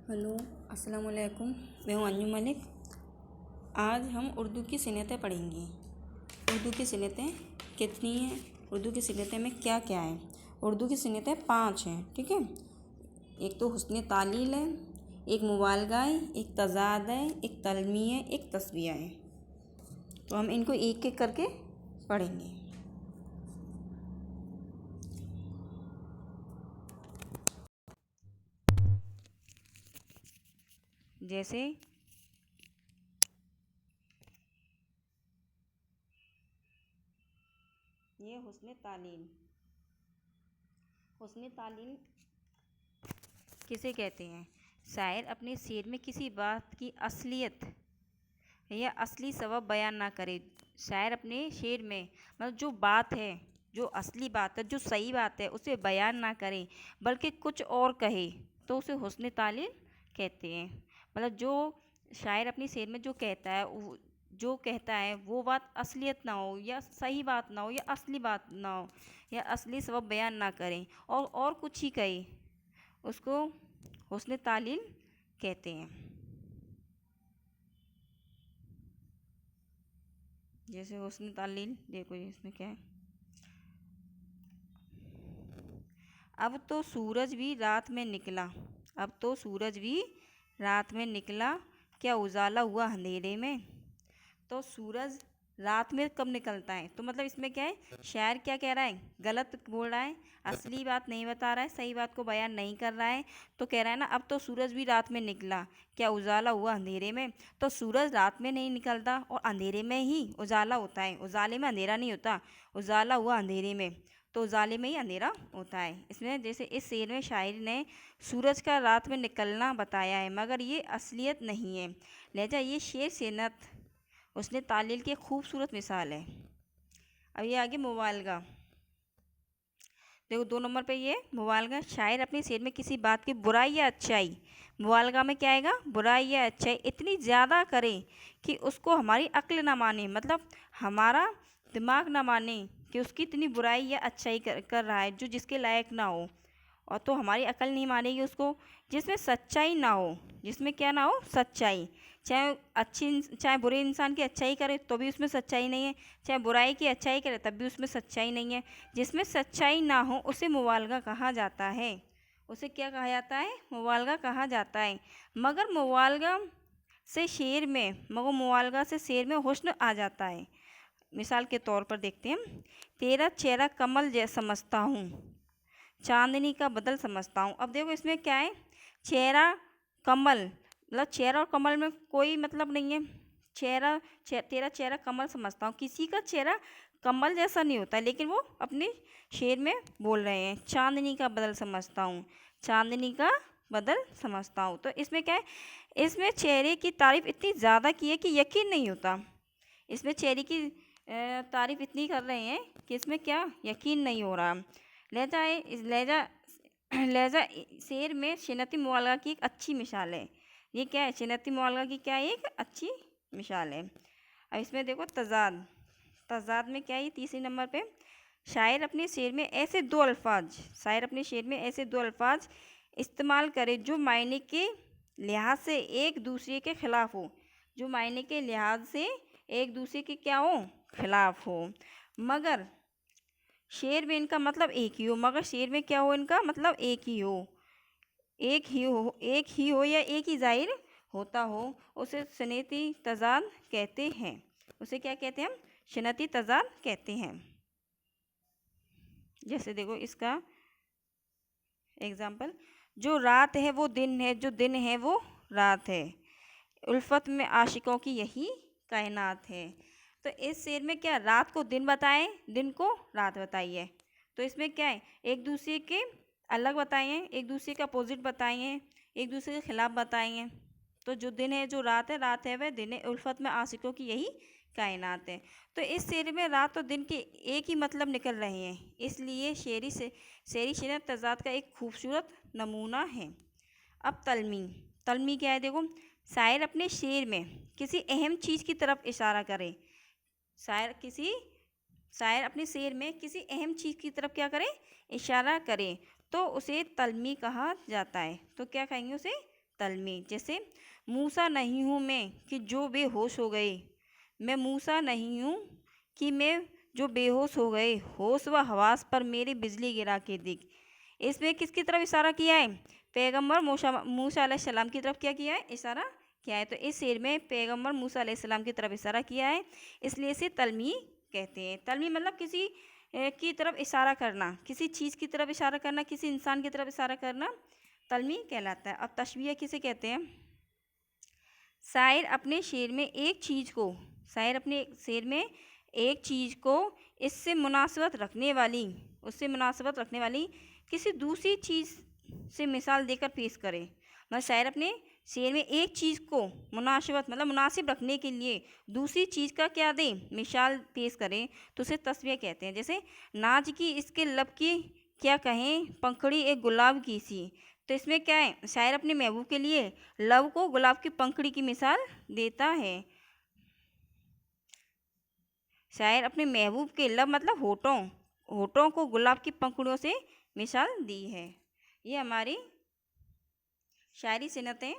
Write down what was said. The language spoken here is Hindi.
हेलो, अस्सलाम वालेकुम। मैं हूँ अंजू मलिक। आज हम उर्दू की सिनतें पढ़ेंगे। उर्दू की सिनतें कितनी हैं, उर्दू की सिनतें में क्या क्या है। उर्दू की सिनतें 5 हैं, ठीक है। एक तो हुस्न तालील है, एक मुबालगा है, एक तज़ाद है, एक तलमी है, एक तस्बिया है। तो हम इनको एक एक करके पढ़ेंगे। जैसे ये हुस्न तालील। हुस्न तालील किसे कहते हैं? शायर अपने शेर में किसी बात की असलियत या असली सबब बयान ना करे। शायर अपने शेर में मतलब जो बात है, जो असली बात है, जो सही बात है, उसे बयान ना करे बल्कि कुछ और कहे तो उसे हुस्न तालील कहते हैं। मतलब जो शायर अपनी शेर में जो कहता है, जो कहता है वो बात असलियत ना हो या सही बात ना हो या असली बात ना हो या असली सबब बयान ना करें और कुछ ही कहे, उसको हुस्न तालील कहते हैं। जैसे हुस्न तालील देखो इसमें क्या है। अब तो सूरज भी रात में निकला, अब तो सूरज भी रात में निकला, क्या उजाला हुआ अंधेरे में। तो सूरज रात में कब निकलता है? तो मतलब इसमें क्या है, शायर क्या कह रहा है, गलत बोल रहा है, असली बात नहीं बता रहा है, सही बात को बयान नहीं कर रहा है। तो कह रहा है ना, अब तो सूरज भी रात में निकला, क्या उजाला हुआ अंधेरे में। तो सूरज रात में नहीं निकलता और अंधेरे में ही उजाला होता है, उजाले में अंधेरा नहीं होता, उजाला हुआ अंधेरे में, तो उजाले में ही अंधेरा होता है। इसमें जैसे इस शेर में शायर ने सूरज का रात में निकलना बताया है, मगर ये असलियत नहीं है। लिहाजा ये शेर सिनत उसने तालील की एक खूबसूरत मिसाल है। अब ये आगे मुबालगा। देखो 2 नंबर पे ये मुबालगा। शायर अपने शेर में किसी बात की बुराई या अच्छाई, मुबालगा में क्या आएगा, बुराई या अच्छाई इतनी ज़्यादा करे कि उसको हमारी अक्ल ना माने, मतलब हमारा दिमाग ना माने कि उसकी इतनी बुराई या अच्छाई कर रहा है जो जिसके लायक ना हो, और तो हमारी अकल नहीं मानेगी उसको। जिसमें सच्चाई ना हो, जिसमें क्या ना हो, सच्चाई। चाहे बुरे इंसान की अच्छाई करे तो भी उसमें सच्चाई नहीं है, चाहे बुराई की अच्छाई करे तब भी उसमें सच्चाई नहीं है। जिसमें सच्चाई ना हो उसे मुबालगा कहा जाता है। उसे क्या कहा जाता है? मुबालगा कहा जाता है। मगर मुबालगा से शेर में हुस्न आ जाता है। मिसाल के तौर पर देखते हैं हम। तेरा चेहरा कमल जैसा समझता हूँ, चांदनी का बदल समझता हूँ। अब देखो इसमें क्या है, चेहरा कमल, मतलब चेहरा और कमल में कोई मतलब नहीं है। तेरा चेहरा कमल समझता हूँ, किसी का चेहरा कमल जैसा नहीं होता, लेकिन वो अपने शेर में बोल रहे हैं चांदनी का बदल समझता हूँ, चांदनी का बदल समझता हूँ। तो इसमें क्या है, इसमें चेहरे की तारीफ इतनी ज़्यादा की है कि यकीन नहीं होता। इसमें चेहरे की तारीफ इतनी कर रहे हैं कि इसमें क्या, यकीन नहीं हो रहा। लहजा है इस लहजा लहजा शेर में शिनती मुबालगा की एक अच्छी मिसाल है। ये क्या है, शिनती मुबालगा की क्या है, एक अच्छी मिसाल है। अब इसमें देखो तज़ाद। तज़ाद में क्या है, 3 नंबर पे शायर अपने शेर में ऐसे दो अल्फाज शायर अपने शेर में ऐसे दो अल्फाज इस्तेमाल करे जो मायने के लिहाज से एक दूसरे के खिलाफ हो, जो मायने के लिहाज से एक दूसरे के क्या हो, खिलाफ हो, मगर शेर में इनका मतलब एक ही हो। मगर शेर में क्या हो, इनका मतलब एक ही हो, एक ही हो या एक ही जाहिर होता हो, उसे सनती तज़ाद कहते हैं। उसे क्या कहते हैं हम, सनती तज़ाद कहते हैं। जैसे देखो इसका एग्जाम्पल, जो रात है वो दिन है, जो दिन है वो रात है, उल्फत में आशिकों की यही कायनात है। तो इस शेर में क्या, रात को दिन बताएं, दिन को रात बताई है। तो इसमें क्या है, एक दूसरे के अलग बताए हैं, एक दूसरे का अपोजिट बताए हैं, एक दूसरे के खिलाफ बताए हैं। तो जो दिन है, जो रात है वह दिन है, उल्फत में आशिकों की यही कायनात है। तो इस शेर में रात और दिन के एक ही मतलब निकल रहे हैं, इसलिए शेरी शेर तज़ाद का एक खूबसूरत नमूना है। अब तलमी। तलमी क्या है, देखो शायर अपने शेर में किसी अहम चीज़ की तरफ इशारा करे। शायर अपने शेर में किसी अहम चीज़ की तरफ क्या करे, इशारा करे, तो उसे तलमी कहा जाता है। तो क्या कहेंगे, उसे तलमी। जैसे मूसा नहीं हूँ मैं कि जो बेहोश हो गए, मैं मूसा नहीं हूँ कि मैं जो बेहोश हो गए, होश व हवास पर मेरी बिजली गिरा के देख। इसमें किसकी तरफ इशारा किया है? पैगंबर मूसा अलैहिस्सलाम की तरफ क्या किया है? इशारा किया है। तो इस शेर में पैगंबर मूसा अलैहिस्सलाम की तरफ इशारा किया है, इसलिए इसे तलमी कहते हैं। तलमी मतलब किसी की तरफ इशारा करना, किसी चीज़ की तरफ इशारा करना, किसी इंसान की तरफ इशारा करना तलमी कहलाता है। अब तशबीह किसे कहते हैं? शायर अपने शेर में एक चीज़ को, शायर अपने शेर में एक चीज़ को इससे मुनासबत रखने वाली, उससे मुनासबत रखने वाली किसी दूसरी चीज़ से मिसाल देकर पेश करे। मतलब शायर अपने शेर में एक चीज़ को मुनासिबत मतलब मुनासिब रखने के लिए दूसरी चीज़ का क्या दे, मिसाल पेश करें, तो उसे तस्वीर कहते हैं। जैसे नाज की इसके लब की क्या कहें, पंखड़ी एक गुलाब की सी। तो इसमें क्या है? शायर अपने महबूब के लिए लव को गुलाब की पंखड़ी की मिसाल देता है। शायर अपने महबूब के लब मतलब होठों, होठों को गुलाब की पंखुड़ियों से मिसाल दी है। ये हमारी शायरी सिनतें